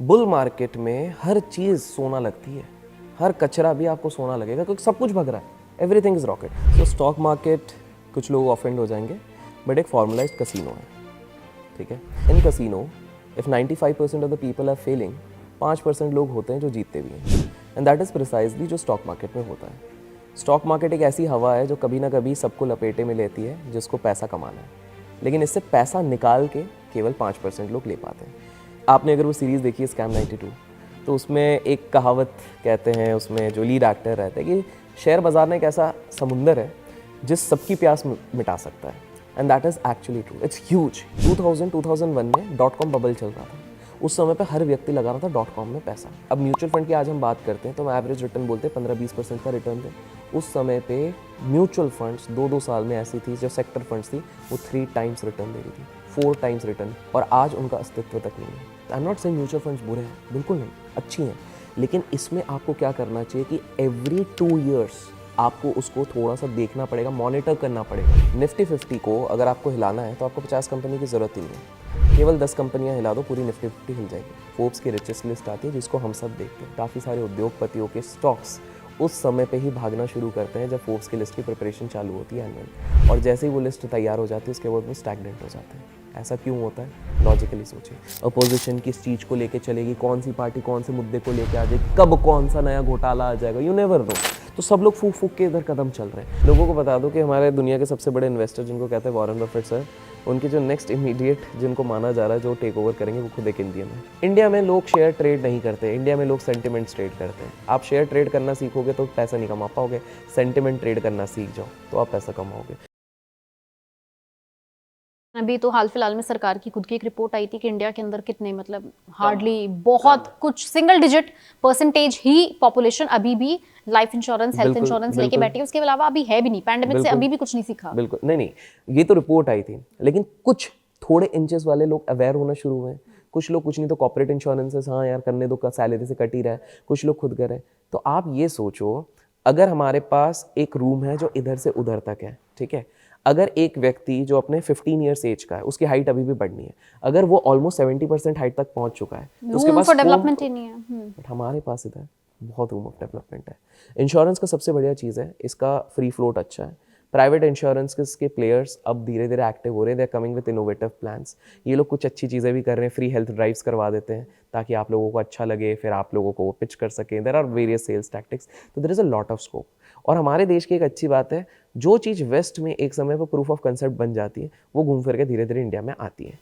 Bull market में हर चीज़ सोना लगती है, हर कचरा भी आपको सोना लगेगा क्योंकि सब कुछ भग रहा है, everything is rocket. So stock market, कुछ लोग ऑफेंड हो जाएंगे, बट एक फॉर्मुलाइज्ड कसिनो है, ठीक है। In casino if 95% of the people are failing, 5% लोग होते हैं जो जीतते भी हैं, एंड दैट इज़ प्रिसाइजली जो स्टॉक मार्केट में होता है। स्टॉक मार्केट एक ऐसी हवा है जो कभी ना कभी सबको लपेटे में लेती है जिसको पैसा कमाना है, लेकिन इससे पैसा निकाल के केवल 5% लोग ले पाते हैं। आपने अगर वो सीरीज़ देखी है स्कैम 92, तो उसमें एक कहावत कहते हैं, उसमें जो लीड एक्टर रहता है कि शेयर बाजार में एक ऐसा समुंदर है जिस सबकी प्यास मिटा सकता है, and that is actually true, it's huge. 2001 में .com बबल चल रहा था, उस समय पे हर व्यक्ति लगा रहा था .com में पैसा। अब म्यूचुअल फंड की आज हम बात करते हैं तो हम एवरेज रिटर्न बोलते हैं 15-20% का रिटर्न थे। उस समय पे म्यूचुअल फंड्स 2-2 साल में ऐसी थी, जो सेक्टर फंड्स थी वो 3 टाइम्स रिटर्न दे रही थी, 4 टाइम्स रिटर्न, और आज उनका अस्तित्व तक नहीं है। I am not saying mutual funds बुरे हैं, बिल्कुल नहीं, अच्छी हैं, लेकिन इसमें आपको क्या करना चाहिए कि एवरी 2 ईयर्स आपको उसको थोड़ा सा देखना पड़ेगा, मॉनिटर करना पड़ेगा। निफ्टी 50 को अगर आपको हिलाना है तो आपको 50 कंपनी की ज़रूरत ही नहीं है, केवल 10 कंपनियां हिला दो, पूरी निफ्टी 50 हिल जाएगी। फोर्ब्स की रिचेस्ट लिस्ट आती है जिसको हम सब देखते हैं, काफ़ी सारे उद्योगपतियों के स्टॉक्स उस समय पे ही भागना शुरू करते हैं जब फोर्ब्स की लिस्ट की प्रिपरेशन चालू होती है एनुअल, और जैसे ही वो लिस्ट तैयार हो जाती है उसके बाद वो स्टैग्नेंट हो जाते हैं। ऐसा क्यों होता है? लॉजिकली सोचिए, अपोजिशन किस चीज़ को लेके चलेगी, कौन सी पार्टी कौन से मुद्दे को लेके आ जाएगी, कब कौन सा नया घोटाला आ जाएगा, यू नेवर नो। तो सब लोग फूक फूक के इधर कदम चल रहे हैं। लोगों को बता दो कि हमारे दुनिया के सबसे बड़े इन्वेस्टर जिनको कहते हैं वॉरेन बफेट सर, उनके जो नेक्स्ट इमीडिएट जिनको माना जा रहा है जो टेक ओवर करेंगे वो खुद एक इंडियन है। इंडिया में लोग शेयर ट्रेड नहीं करते, इंडिया में लोग सेंटिमेंट्स ट्रेड करते हैं। आप शेयर ट्रेड करना सीखोगे तो पैसा नहीं कमा पाओगे, सेंटिमेंट ट्रेड करना सीख जाओ तो आप पैसा कमाओगे। अभी तो हाल फिलहाल में सरकार की खुद की एक रिपोर्ट आई थी कि इंडिया के अंदर कितने मतलब हार्डली बहुत कुछ सिंगल डिजिट परसेंटेज ही पॉपुलेशन अभी भी लाइफ इंश्योरेंस हेल्थ बिल्कुल इंश्योरेंस लेके बिल्कुल बैठी है। उसके अलावा अभी है भी नहीं, पैंडेमिक से बिल्कुल अभी भी कुछ नहीं सीखा। बिल्कुल नहीं नहीं, ये तो रिपोर्ट आई थी, लेकिन कुछ थोड़े इंचेस वाले लोग अवेयर होना शुरू हुए हैं। कुछ लोग, कुछ नहीं तो कॉर्पोरेट इंश्योरेंसेस, हाँ यार करने दो, सैलरी से कट ही रहा है, कुछ लोग खुद करें। तो आप ये सोचो, अगर हमारे पास एक रूम है जो इधर से उधर तक है, ठीक है, अगर एक व्यक्ति जो अपने 15 ईयर्स एज का है, उसकी हाइट अभी भी बढ़नी है, अगर वो ऑलमोस्ट 70% हाइट तक पहुंच चुका है तो उसके रूम पास फॉर स्कोप, डेवलपमेंट ही नहीं है। बट हमारे पास इधर बहुत रूम ऑफ डेवलपमेंट है। इंश्योरेंस का सबसे बढ़िया चीज़ है इसका फ्री फ्लोट अच्छा है। प्राइवेट इंश्योरेंस के प्लेयर्स अब धीरे धीरे एक्टिव हो रहे हैं, they are coming with innovative plans. ये लोग कुछ अच्छी चीज़ें भी कर रहे हैं, फ्री हेल्थ ड्राइव्स करवा देते हैं ताकि आप लोगों को अच्छा लगे, फिर आप लोगों को पिच कर सकें। There are various sales tactics, तो there is a lot of scope. और हमारे देश की एक अच्छी बात है, जो चीज़ वेस्ट में एक समय पर प्रूफ ऑफ कंसेप्ट बन जाती है वो घूम फिर के धीरे धीरे इंडिया में आती है।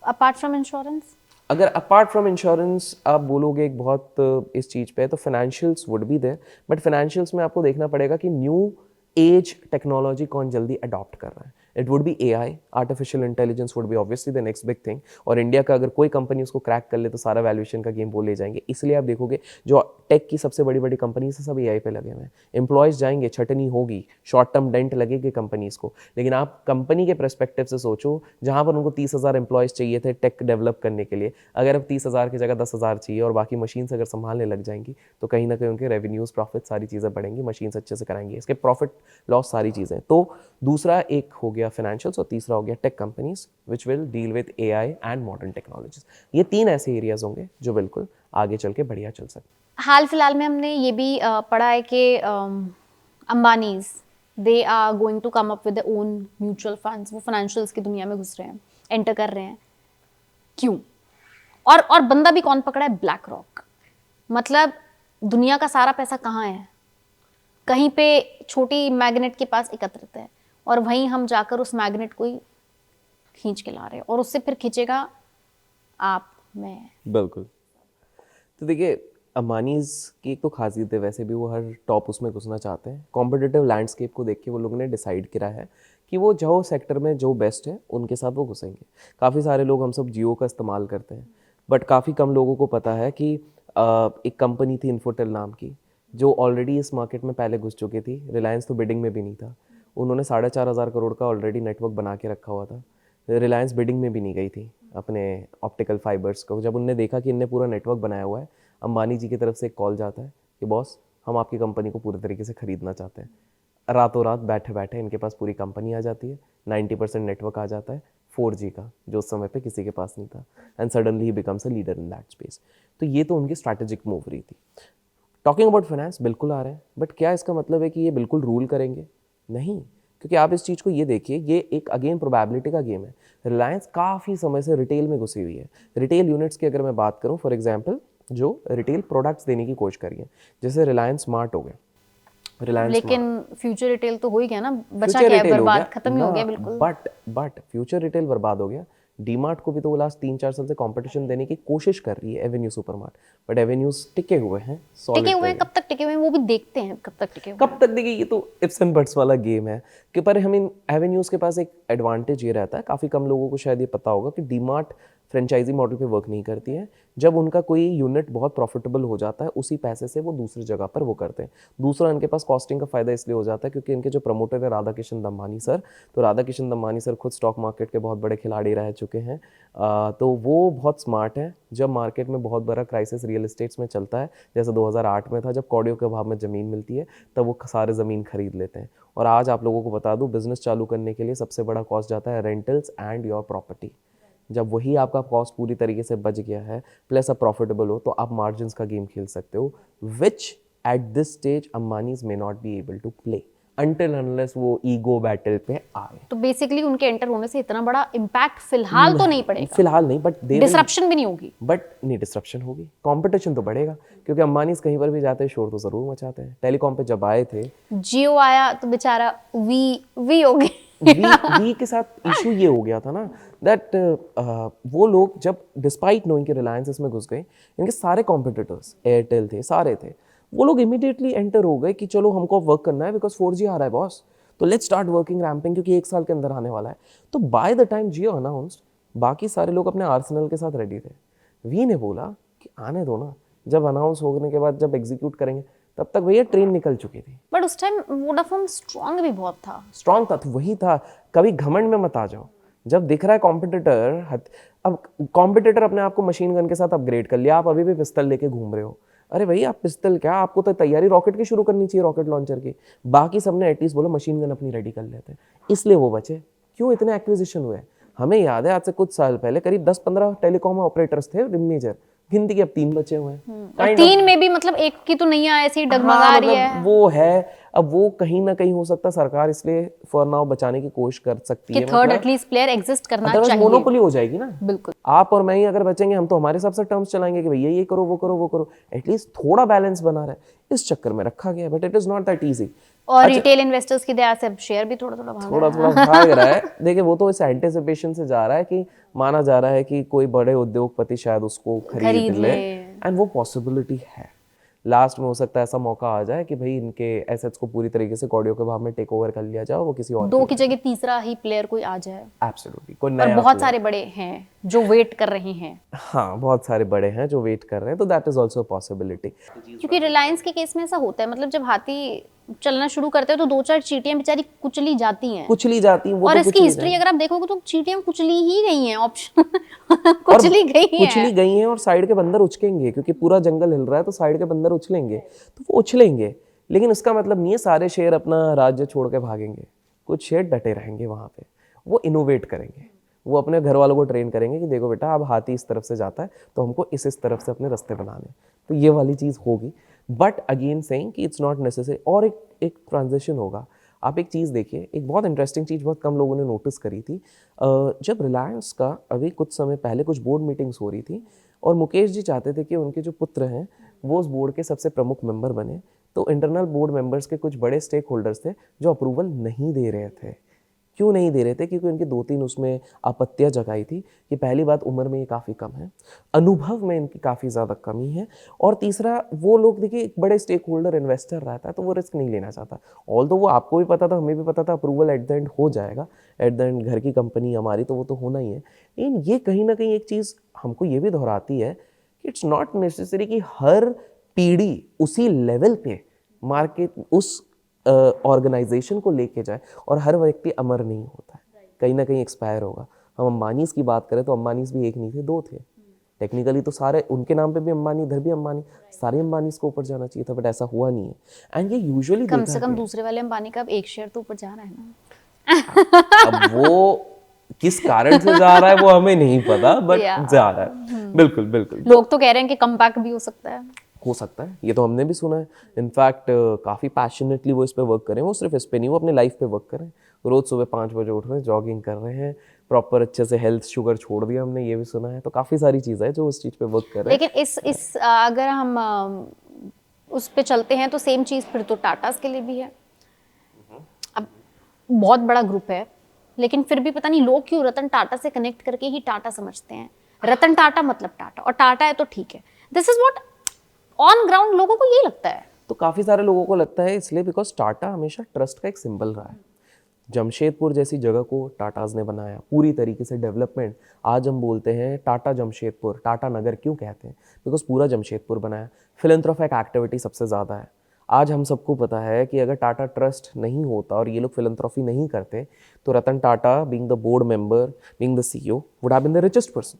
अपार्ट फ्रॉम इंश्योरेंस, अगर अपार्ट फ्रॉम इंश्योरेंस आप बोलोगे एक बहुत इस चीज़ पे, तो financials would be there, but financials में आपको देखना पड़ेगा कि न्यू एज टेक्नोलॉजी कौन जल्दी अडॉप्ट कर रहा है। It would be AI, artificial intelligence would be obviously the next big thing, और इंडिया का अगर कोई कंपनी उसको क्रैक कर ले तो सारा वैल्यूएशन का गेम वो ले जाएंगे। इसलिए आप देखोगे जो टेक की सबसे बड़ी बड़ी कंपनी से सब एआई पे लगे हुए हैं। एम्प्लॉयज़ जाएंगे, छटनी होगी, शॉर्ट टर्म डेंट लगेगी कंपनीज़ को, लेकिन आप कंपनी के परस्पेक्टिव से सोचो, जहाँ पर उनको 30,000 एम्प्लॉयज़ चाहिए थे टेक डेवलप करने के लिए, अगर अब 30,000 की जगह 10,000 चाहिए और बाकी मशीन्स अगर संभालने लग जाएंगी तो कहीं ना कहीं उनके रेवेन्यूज़, प्रॉफिट, सारी चीज़ें बढ़ेंगी, मशीन्स अच्छे से कराएंगी, इसके प्रॉफिट लॉस सारी चीज़ें। तो दूसरा एक हो गया फाइनेंशियल्स और तीसरा हो गया tech companies which will deal with AI and modern technologies. ये 3 ऐसे एरियाज होंगे जो बिल्कुल आगे चल के बढ़िया चल सकते। हाल फिलहाल में हमने ये भी पढ़ा है कि Ambanis they are going to come up with own mutual funds. वो फाइनेंशियल्स की दुनिया में घुस रहे हैं, एंटर कर रहे हैं। क्यों? और बंदा भी कौन पकड़ा है? Black rock. मतलब दुनिया का सारा पैसा कहाँ है? कहीं पे छोटी मैग्नेट के पास एकत्रित है, और वहीं हम जाकर उस मैग्नेट को ही खींच के ला रहे हैं, और उससे फिर खींचेगा आप, मैं। बिल्कुल। तो देखिए, अंबानीज की एक तो खासियत है, वैसे भी वो हर टॉप उसमें घुसना चाहते हैं। कॉम्पिटिटिव लैंडस्केप को देख के वो लोगों ने डिसाइड किया है कि वो जो सेक्टर में जो बेस्ट है उनके साथ वो घुसेंगे। काफ़ी सारे लोग, हम सब जियो का इस्तेमाल करते हैं, बट काफ़ी कम लोगों को पता है कि एक कंपनी थी इन्फोटेल नाम की, जो ऑलरेडी इस मार्केट में पहले घुस चुकी थी। रिलायंस तो बिडिंग में भी नहीं था, उन्होंने 4,500 करोड़ का ऑलरेडी नेटवर्क बना के रखा हुआ था। रिलायंस बिडिंग में भी नहीं गई थी अपने ऑप्टिकल फाइबर्स को। जब उनने देखा कि इनने पूरा नेटवर्क बनाया हुआ है, अंबानी जी की तरफ से एक कॉल जाता है कि बॉस, हम आपकी कंपनी को पूरे तरीके से खरीदना चाहते हैं। रातों रात बैठे बैठे इनके पास पूरी कंपनी आ जाती है, 90% नेटवर्क आ जाता है, 4G का, जो उस समय पे किसी के पास नहीं था, and suddenly he becomes a leader in that space. तो ये तो उनकी स्ट्रैटेजिक मूव रही थी। टॉकिंग अबाउट फाइनेंस बिल्कुल आ रहे हैं, बट क्या इसका मतलब है कि ये बिल्कुल रूल करेंगे? नहीं, क्योंकि आप इस चीज़ को ये देखिए, ये एक अगेन प्रोबेबिलिटी का गेम है। रिलायंस काफ़ी समय से रिटेल में घुसी हुई है। रिटेल यूनिट्स की अगर मैं बात करूँ, फॉर एग्जाम्पल जो रिटेल प्रोडक्ट्स देने की कोशिश करी है, जैसे रिलायंस स्मार्ट हो गया, रिलायंस लेकिन फ्यूचर रिटेल तो हो ही गया ना, बचा फ्यूचर क्या है, रिटेल हो बर्बाद गया खत्म ही हो ना, गया बिल्कुल। बट फ्यूचर रिटेल बर्बाद हो गया। डीमार्ट को भी तो वो लास्ट 3-4 साल से कंपटीशन देने की कोशिश कर रही है, एवेन्यू सुपरमार्ट, बट एवेन्यूज टिके हुए हैं, टिके सॉलिड हुए हैं, कब तक टिके हुए हैं वो भी देखते हैं, कब तक टिके हुए हैं। कब तक देखिए। ये तो इफ्स एंड बट्स वाला गेम है कि, पर हम इन एवेन्यूज के पास एक एडवांटेज ये रहता है, काफ़ी कम लोगों को शायद ये पता होगा कि डीमार्ट फ्रेंचाइजी मॉडल पे वर्क नहीं करती है। जब उनका कोई यूनिट बहुत प्रॉफिटेबल हो जाता है, उसी पैसे से वो दूसरी जगह पर वो करते हैं। दूसरा, इनके पास कॉस्टिंग का फायदा इसलिए हो जाता है क्योंकि इनके जो प्रमोटर है राधा किशन दम्मानी सर, तो राधा किशन दम्मानी सर खुद स्टॉक मार्केट के बहुत बड़े खिलाड़ी रह चुके हैं। तो वो बहुत स्मार्ट है। जब मार्केट में बहुत बड़ा क्राइसिस रियल एस्टेट्स में चलता है, जैसे 2008 में था, जब कौड़ियों के अभाव में ज़मीन मिलती है, तब वो सारे ज़मीन खरीद लेते हैं। और आज आप लोगों को बता दूं, बिजनेस चालू करने के लिए सबसे बड़ा कॉस्ट जाता है रेंटल्स एंड योर प्रॉपर्टी। जब वही आपका कॉस्ट पूरी तरीके से बच गया है, प्लस आप प्रॉफिटेबल हो, तो आप मार्जिन्स का गेम खेल सकते हो, which at this stage Ambanis may not be able to play until unless वो ईगो बैटल पे आए। तो बेसिकली उनके एंटर होने से इतना बड़ा इम्पैक्ट फिलहाल तो नहीं पड़ेगा, फिलहाल नहीं, बट डिसरप्शन भी नहीं होगी। बट नहीं, डिस्ट्रप्शन होगी, कंपटीशन तो बढ़ेगा, क्योंकि अंबानीज कहीं पर भी जाते हैं शोर तो जरूर मचाते हैं। टेलीकॉम पे जब आए थे, जियो आया तो बेचारा वी हो गए। वी के साथ इशू ये हो गया था ना, दैट वो लोग जब डिस्पाइट नोइंग कि रिलायंस इसमें घुस गए, इनके सारे कॉम्पिटिटर्स एयरटेल थे, सारे थे, वो लोग इमीडिएटली एंटर हो गए कि चलो हमको वर्क करना है, बिकॉज 4G आ रहा है बॉस, तो लेट्स स्टार्ट वर्किंग रैम्पिंग, क्योंकि 1 साल के अंदर आने वाला है। तो by the time Jio announced, बाकी सारे लोग अपने आर्सेनल के साथ रेडी थे। वी ने बोला कि आने दो ना, जब अनाउंस होने के बाद जब एग्जीक्यूट करेंगे, तब तक भैया ट्रेन निकल चुकी थी। बट उस टाइम वोडाफोन स्ट्रांग भी बहुत था। स्ट्रांग था, तो वही था, कभी घमंड में मत आ जाओ। जब दिख रहा है कॉम्पिटिटर, अब कॉम्पिटिटर अपने आप को मशीन गन के साथ अपग्रेड कर लिया, आप अभी भी पिस्तल लेके घूम रहे हो। अरे भाई, आप पिस्तल क्या, आपको तो तैयारी रॉकेट की शुरू करनी चाहिए, रॉकेट लॉन्चर की। बाकी सबने एटलीस्ट बोला मशीन गन अपनी रेडी कर लेते हैं, इसलिए वो बचे। क्यों इतने एक्विजिशन हुए? हमें याद है आज से कुछ साल पहले करीब 10-15 टेलीकॉम ऑपरेटर्स थे मेजर, गिनती के अब 3 बचे हुए हैं। और 3 में भी मतलब एक की तो नहीं आया, ऐसे ही डगमगा रही है वो है, अब वो कहीं ना कहीं हो सकता है सरकार इसलिए फॉर नाउ बचाने की कोशिश कर सकती कि है, थर्ड एटलीस्ट प्लेयर एग्जिस्ट करना चाहिए। मोनोपोली हो जाएगी ना। बिल्कुल। आप और मैं ही अगर बचेंगे, हम तो हमारे हिसाब से टर्म्स चलाएंगे कि भैया ये करो वो करो वो करो, एटलीस्ट थोड़ा बैलेंस बना रहा है, इस चक्कर में रखा गया, but it is not that easy. और रिटेल इन्वेस्टर्स की दया से अब शेयर भी थोड़ा थोड़ा भाग रहा है। देखिए, वो तो इस एंटिसिपेशन से जा रहा है कि माना जा रहा है कि कोई बड़े उद्योगपति शायद उसको खरीद ले, एंड वो पॉसिबिलिटी है। लास्ट में हो सकता है ऐसा मौका आ जाए कि भाई इनके एसेट्स को पूरी तरीके से कौड़ियों के भाव में टेक ओवर कर लिया जाए, वो किसी और 2 की जगह तीसरा ही प्लेयर कोई आ जाए। एब्सोल्युटली, कोई और नया बहुत सारे बड़े हैं जो वेट कर रहे हैं। हाँ, बहुत सारे बड़े हैं जो वेट कर रहे हैं, तो दैट इज आल्सो पॉसिबिलिटी। क्योंकि रिलायंस के केस में ऐसा होता है, मतलब जब हाथी चलना शुरू करते हैं तो 2-4 चींटियां बेचारी कुचली जाती हैं, कुचली जाती हैं, वो और तो इसकी हिस्ट्री अगर आप देखोगे तो चींटियां कुचली ही गई हैं, ऑप्शन कुचली गई हैं और साइड के बंदर उचकेंगे, क्योंकि पूरा जंगल हिल रहा है, तो साइड के बंदर उछलेंगे, तो वो उछलेंगे। लेकिन इसका मतलब नहीं है सारे शेर अपना राज्य छोड़ के भागेंगे, कुछ शेर डटे रहेंगे वहाँ पे, वो इनोवेट करेंगे, वो अपने घर वालों को ट्रेन करेंगे कि देखो बेटा, अब हाथी इस तरफ से जाता है तो हमको इस तरफ से अपने रास्ते बनाने, तो ये वाली चीज़ होगी। बट अगेन सेइंग कि इट्स नॉट नेसेसरी, और एक ट्रांजिशन होगा। आप एक चीज़ देखिए, एक बहुत इंटरेस्टिंग चीज़ बहुत कम लोगों ने नोटिस करी थी, जब रिलायंस का अभी कुछ समय पहले कुछ बोर्ड मीटिंग्स हो रही थी, और मुकेश जी चाहते थे कि उनके जो पुत्र हैं वो उस बोर्ड के सबसे प्रमुख मेंबर बने, तो इंटरनल बोर्ड मेंबर्स के कुछ बड़े स्टेक होल्डर्स थे जो अप्रूवल नहीं दे रहे थे। क्यों नहीं दे रहे थे? क्योंकि उनकी 2-3 उसमें आपत्तियां जगाई थी कि पहली बात, उम्र में ये काफ़ी कम है, अनुभव में इनकी काफ़ी ज़्यादा कमी है, और तीसरा, वो लोग देखिए एक बड़े स्टेक होल्डर इन्वेस्टर रहता है तो वो रिस्क नहीं लेना चाहता। ऑल वो आपको भी पता था, हमें भी पता था, अप्रूवल एट द एंड हो जाएगा, एट द एंड घर की कंपनी हमारी, तो वो तो होना ही है। लेकिन ये कहीं ना कहीं एक चीज़ हमको ये भी दोहराती है कि इट्स नॉट नेसेसरी कि हर पीढ़ी उसी लेवल पे मार्केट उस ऑर्गेनाइजेशन को लेके जाए, और हर व्यक्ति अमर नहीं होता है, कहीं ना कहीं एक्सपायर होगा। हम अंबानीज की बात करें तो अंबानीज भी एक नहीं थे, 2 थे टेक्निकली, तो सारे उनके नाम पे भी अंबानी, इधर भी अंबानी, सारे अंबानीज को ऊपर जाना चाहिए था, बट ऐसा हुआ नहीं है। एंड ये यूजुअली कम से कम दूसरे वाले अंबानी का अब 1 शेयर तो ऊपर जा रहा है ना। अब वो किस कारण से जा रहा है वो हमें नहीं पता, बट Yeah. जा रहा है। बिल्कुल बिल्कुल लोग तो कह रहे हैं कि कमबैक भी हो सकता है। हो सकता है, ये तो हमने भी सुना है। इनफैक्ट काफ़ी पैशनेटली वो इस पे वर्क करें, वो सिर्फ इस पे नहीं, वो अपने लाइफ पे वर्क करें। रोज़ सुबह 5 बजे उठ रहे हैं, जॉगिंग कर रहे हैं, प्रॉपर अच्छे से हेल्थ, शुगर छोड़ दिया हमने, ये भी सुना है। तो काफ़ी सारी चीज़ें हैं जो उस चीज़ पे वर्क कर रहे हैं। लेकिन इस अगर हम उस पे चलते हैं तो सेम चीज़ फिर तो टाटास के लिए भी है। अब बहुत बड़ा ग्रुप है, लेकिन फिर भी पता नहीं लोग क्यों रतन टाटा से कनेक्ट करके ही टाटा समझते हैं। रतन टाटा मतलब टाटा, और टाटा है तो ठीक है। This is what on ground लोगों को ये लगता है। तो काफ़ी सारे लोगों को लगता है इसलिए बिकॉज टाटा हमेशा ट्रस्ट का एक सिंबल रहा है। जमशेदपुर जैसी जगह को टाटाज ने बनाया, पूरी तरीके से डेवलपमेंट। आज हम बोलते हैं टाटा जमशेदपुर, टाटा नगर क्यों कहते हैं? बिकॉज पूरा जमशेदपुर बनाया। फिलंथ्रोपिक एक्टिविटी सबसे ज़्यादा है। आज हम सबको पता है कि अगर टाटा ट्रस्ट नहीं होता और ये लोग फिलंथ्रॉफी नहीं करते तो Ratan Tata being the board member, being the CEO would have been the richest person.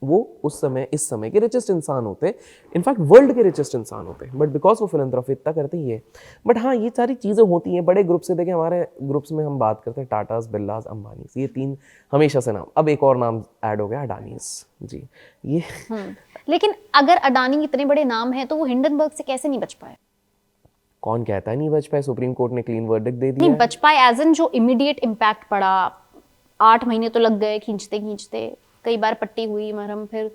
वो उस समय, इस समय के रिचेस्ट इंसान होते, इनफैक्ट वर्ल्ड के रिचेस्ट इंसान होते, बट बिकॉज वो फिलंथ्रॉफी इतना करते ही है। बट हाँ, ये सारी चीज़ें होती हैं बड़े ग्रुप से। देखें हमारे ग्रुप्स में हम बात करते हैं टाटास, बिरलास, अंबानीस, ये 3 हमेशा से नाम। अब एक और नाम ऐड हो गया, अडानीस जी। ये लेकिन अगर अडानी इतने बड़े नाम हैं तो वो हिंडनबर्ग से कैसे नहीं बच पाए? कौन कहता है नहीं बच पाए? सुप्रीम कोर्ट ने क्लीन वर्डिक्ट दे दिया नहीं है। बच पाए एज एन जो इमीडिएट इम्पैक्ट पड़ा। 8 महीने तो लग गए खींचते खींचते, कई बार पट्टी हुई मरहम, फिर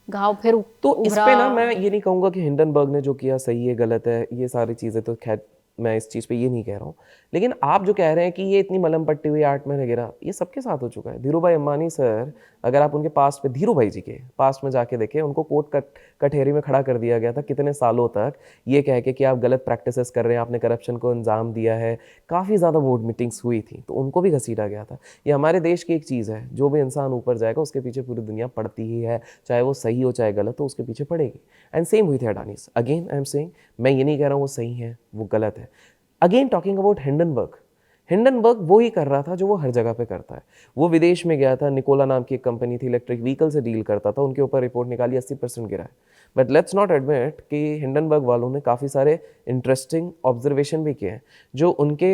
घाव फिर तो इस उभरा। पे ना मैं ये नहीं कहूँगा कि हिंडनबर्ग ने जो किया सही है गलत है, ये सारी चीज़ें तो खैर मैं इस चीज़ पे ये नहीं कह रहा हूँ। लेकिन आप जो कह रहे हैं कि ये इतनी मलम पट्टी हुई 8 महीने गिरा, ये सबके साथ हो चुका है। धीरू भाई अंबानी सर, अगर आप उनके पास्ट पे, धीरू भाई जी के पास्ट में जाके देखें, उनको कोर्ट कटहरी में खड़ा कर दिया गया था कितने सालों तक, ये कह के कि आप गलत प्रैक्टिसेस कर रहे हैं, आपने करप्शन को अंजाम दिया है। काफ़ी ज़्यादा बोर्ड मीटिंग्स हुई थी, तो उनको भी घसीटा गया था। ये हमारे देश की एक चीज़ है, जो भी इंसान ऊपर जाएगा उसके पीछे पूरी दुनिया पड़ती ही है, चाहे वो सही हो चाहे गलत हो, उसके पीछे पड़ेगी। एंड सेम हुई थी अडानीस। अगेन आई एम सेइंग, मैं ये नहीं कह रहा हूँ वो सही है वो गलत है। Again talking about Hindenburg, Hindenburg वो ही कर रहा था जो वो हर जगह पे करता है। वो विदेश में गया था, निकोला नाम की एक कंपनी थी, इलेक्ट्रिक व्हीकल से डील करता था, उनके ऊपर रिपोर्ट निकाली 80% गिरा है। बट लेट्स नॉट एडमिट कि हिंडनबर्ग वालों ने काफ़ी सारे इंटरेस्टिंग ऑब्जर्वेशन भी किए हैं। जो उनके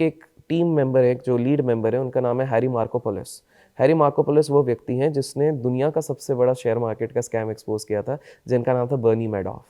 एक टीम मेंबर है, जो लीड मेंबर है, उनका नाम है हैरी मार्कोपोलिस। हैरी मार्कोपोलिस वो व्यक्ति हैं जिसने दुनिया का सबसे बड़ा शेयर मार्केट का स्कैम एक्सपोज किया था, जिनका नाम था बर्नी मैडॉफ।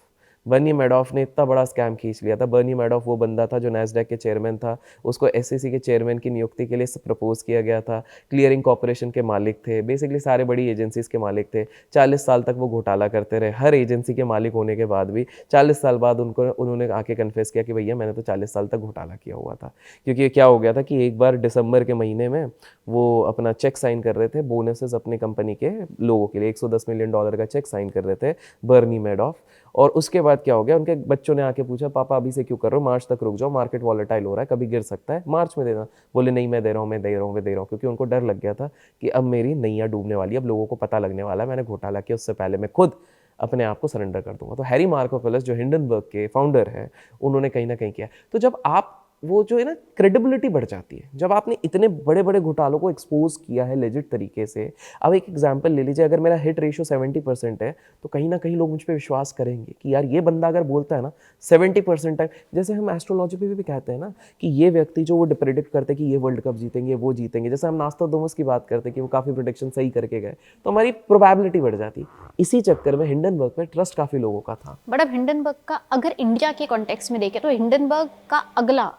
बर्नी मैडॉफ ने इतना बड़ा स्कैम खींच लिया था। बर्नी मैडॉफ वो बंदा था जो नैस्डैक के चेयरमैन था, उसको एसईसी के चेयरमैन की नियुक्ति के लिए प्रपोज किया गया था। क्लियरिंग कॉर्पोरेशन के मालिक थे, बेसिकली सारे बड़ी एजेंसीज के मालिक थे। 40 साल तक वो घोटाला करते रहे, हर एजेंसी के मालिक होने के बाद भी। 40 साल बाद उन्होंने आके कन्फेस किया कि भैया मैंने तो 40 साल तक घोटाला किया हुआ था। क्योंकि क्या हो गया था कि एक बार दिसंबर के महीने में वो अपना चेक साइन कर रहे थे, बोनसेस अपनी कंपनी के लोगों के लिए $110 मिलियन का चेक साइन कर रहे थे बर्नी मैडॉफ। और उसके बाद क्या हो गया, उनके बच्चों ने आके पूछा पापा अभी से क्यों कर रहे हो, मार्च तक रुक जाओ, मार्केट वॉलेटाइल हो रहा है, कभी गिर सकता है, मार्च में देना। बोले नहीं मैं दे रहा हूँ, मैं दे रहा हूँ, मैं दे रहा हूँ, क्योंकि उनको डर लग गया था कि अब मेरी नैया डूबने वाली है, अब लोगों को पता लगने वाला है मैंने घोटाला किया, उससे पहले मैं खुद अपने आप को सरेंडर कर दूंगा। तो हैरी मार्कोपोलिस जो हिंडनबर्ग के फाउंडर हैं, उन्होंने कहीं ना कहीं किया। तो जब आप वो जो है ना क्रेडिबिलिटी बढ़ जाती है, जब आपने इतने बड़े बड़े घोटालों को एक्सपोज किया है लेजिट तरीके से। अब एक एग्जांपल ले लीजिए, अगर मेरा हिट रेशियो 70% है तो कहीं ना कहीं लोग मुझ पर विश्वास करेंगे कि यार ये बंदा अगर बोलता है ना 70% है, जैसे हम एस्ट्रोलॉजी पे भी कहते हैं ना कि ये व्यक्ति जो वो प्रेडिक्ट करते हैं कि ये वर्ल्ड कप जीतेंगे, वो जीतेंगे, जैसे हम नास्ट्राडामस की बात करते हैं कि वो काफ़ी प्रोडिक्शन सही करके गए, तो हमारी प्रोबेबिलिटी बढ़ जाती। इसी चक्कर में हिंडनबर्ग पे ट्रस्ट काफ़ी लोगों का था। बट अब हिंडनबर्ग का अगर इंडिया के कॉन्टेक्स्ट में देखें तो हिंडनबर्ग का अगला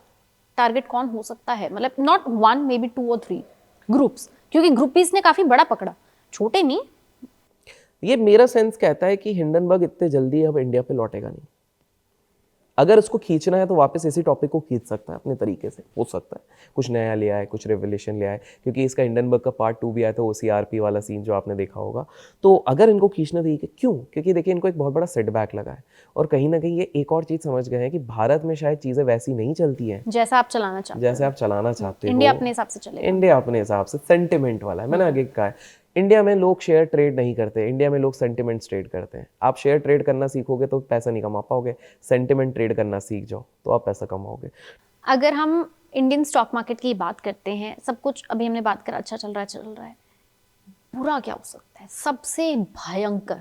टारगेट कौन हो सकता है? मतलब नॉट 1 मे बी 2 और 3 ग्रुप्स, क्योंकि ग्रुपीज ने काफी बड़ा पकड़ा, छोटे नहीं। ये मेरा सेंस कहता है कि हिंडनबर्ग इतने जल्दी अब इंडिया पे लौटेगा नहीं। अगर उसको खींचना है तो वापस इसी टॉपिक को खींच सकता है अपने तरीके से, हो सकता है कुछ नया ले आए, कुछ रेवोल्यूशन ले आए, क्योंकि इसका हिंडनबर्ग का पार्ट 2 भी आया था, OCRP वाला सीन जो आपने देखा होगा। तो अगर इनको खींचना ठीक है, क्यों? क्योंकि देखिए इनको एक बहुत बड़ा सेटबैक लगा है, और कहीं ना कहीं ये एक और चीज़ समझ गए हैं कि भारत में शायद चीज़ें वैसी नहीं चलती हैं जैसा आप चलाना चाहते जैसे आप चलाना चाहते हो। इंडिया अपने हिसाब से चलेगा। इंडिया अपने हिसाब से सेंटिमेंट वाला है। मैंने आगे कहा है इंडिया में लोग शेयर ट्रेड नहीं करते, इंडिया में लोग सेंटिमेंट्स ट्रेड करते हैं। आप शेयर ट्रेड करना सीखोगे तो पैसा नहीं कमा पाओगे, सेंटिमेंट ट्रेड करना सीख जाओ तो आप पैसा कमाओगे। अगर हम इंडियन स्टॉक मार्केट की बात करते हैं, सब कुछ अभी हमने बात करा, अच्छा चल रहा है, बुरा क्या हो सकता है? सबसे भयंकर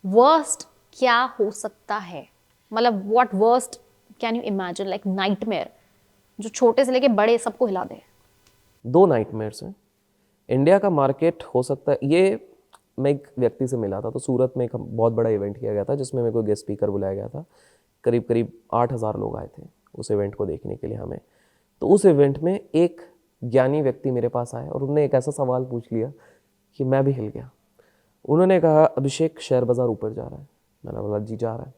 वर्स्ट क्या हो सकता है? मतलब what worst can you imagine, like nightmare जो छोटे से लेके बड़े सबको हिला दे? 2 नाइटमेयर्स हैं। इंडिया का मार्केट हो सकता है, ये मैं एक व्यक्ति से मिला था, तो सूरत में एक बहुत बड़ा इवेंट किया गया था जिसमें मेरे को गेस्ट स्पीकर बुलाया गया था। करीब करीब 8,000 लोग आए थे उस इवेंट को देखने के लिए हमें। तो उस इवेंट में एक ज्ञानी व्यक्ति मेरे पास आया और उन्होंने एक ऐसा सवाल पूछ लिया कि मैं भी हिल गया। उन्होंने कहा, अभिषेक शेयर बाज़ार ऊपर जा रहा है। मैंने बोला जी जा रहा है।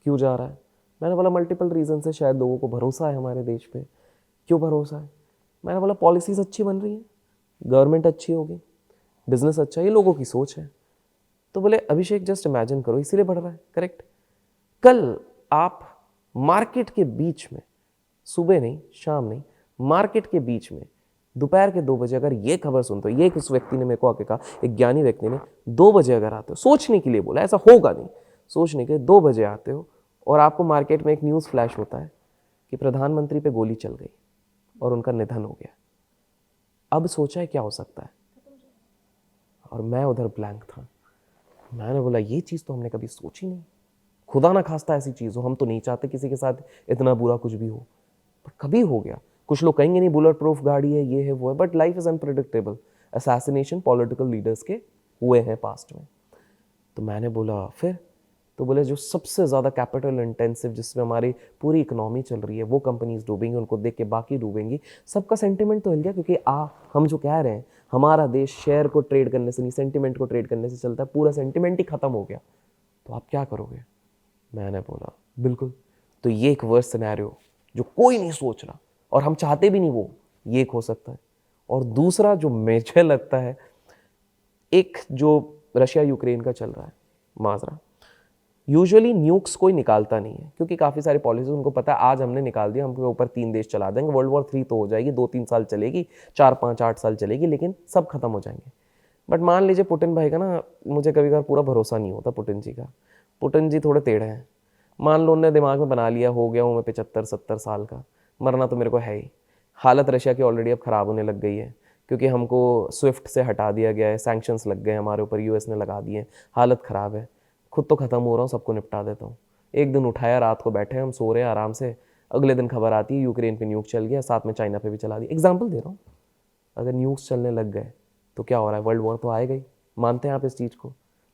क्यों जा रहा है? मैंने बोला मल्टीपल रीज़न से, शायद लोगों को भरोसा है हमारे देश पे। क्यों भरोसा है? मैंने बोला पॉलिसीज़ अच्छी बन रही हैं, गवर्नमेंट अच्छी होगी, बिजनेस अच्छा है, ये लोगों की सोच है। तो बोले अभिषेक जस्ट इमेजिन करो, इसीलिए बढ़ रहा है। करेक्ट। कल आप मार्केट के बीच में, सुबह नहीं शाम नहीं, मार्केट के बीच में दोपहर के 2 बजे अगर ये खबर सुनते हो, ये किस व्यक्ति ने मेरे को आके कहा, एक ज्ञानी व्यक्ति ने, 2 बजे अगर आते हो, सोचने के लिए बोला, ऐसा होगा नहीं, सोचने के 2 बजे आते हो और आपको मार्केट में एक न्यूज़ फ्लैश होता है कि प्रधानमंत्री पे गोली चल गई और उनका निधन हो गया। अब सोचा है क्या हो सकता है? और मैं उधर ब्लैंक था। मैंने बोला ये चीज़ तो हमने कभी सोची नहीं। खुदा ना खास्ता ऐसी चीज़ हो, हम तो नहीं चाहते किसी के साथ इतना बुरा कुछ भी हो, पर कभी हो गया। कुछ लोग कहेंगे नहीं बुलेट प्रूफ गाड़ी है, ये है वो है, but life is unpredictable. Assassination political leaders के हुए हैं पास्ट में। तो मैंने बोला फिर, तो बोले जो सबसे ज़्यादा कैपिटल इंटेंसिव, जिसमें हमारी पूरी इकोनॉमी चल रही है, वो कंपनीज डूबेंगी, उनको देख के बाकी डूबेंगी। सबका सेंटिमेंट तो हिल गया, क्योंकि हम जो कह रहे हैं हमारा देश शेयर को ट्रेड करने से नहीं, सेंटिमेंट को ट्रेड करने से चलता है, पूरा सेंटिमेंट ही खत्म हो गया। तो आप क्या करोगे? मैंने बोला बिल्कुल। तो ये एक वर्स्ट सिनेरियो जो कोई नहीं सोच रहा और हम चाहते भी नहीं, वो ये एक हो सकता है। और दूसरा जो मुझे लगता है, एक जो रशिया यूक्रेन का चल रहा है माजरा, यूजुअली न्यूक्स कोई निकालता नहीं है, क्योंकि काफ़ी सारी पॉलिसी उनको पता है आज हमने निकाल दिया, हमके ऊपर 3 देश चला देंगे, वर्ल्ड वॉर 3 तो हो जाएगी, 2-3 साल चलेगी, 4-5-8 साल चलेगी, लेकिन सब खत्म हो जाएंगे। बट मान लीजिए पुतिन भाई का ना, मुझे कभी कभार पूरा भरोसा नहीं होता पुतिन जी का। पुतिन जी थोड़े टेढ़े हैं। मान लो उन्होंने दिमाग में बना लिया, हो गया हूँ मैं 75-70 साल का, मरना तो मेरे को है ही। हालत रशिया की ऑलरेडी अब ख़राब होने लग गई है, क्योंकि हमको स्विफ्ट से हटा दिया गया है, सैंक्शंस लग गए हमारे ऊपर, यूएस ने लगा दिए, हालत ख़राब है। खुद तो ख़त्म हो रहा हूँ, सबको निपटा देता हूँ। एक दिन उठाया, रात को बैठे हम सो रहे हैं आराम से, अगले दिन खबर आती है यूक्रेन पे न्यूक चल गया, साथ में चाइना पे भी चला दिया। एग्जाम्पल दे रहा हूँ। अगर न्यूज़ चलने लग गए तो क्या हो रहा है? वर्ल्ड वॉर तो आएगा ही। मानते हैं आप इस चीज़ को?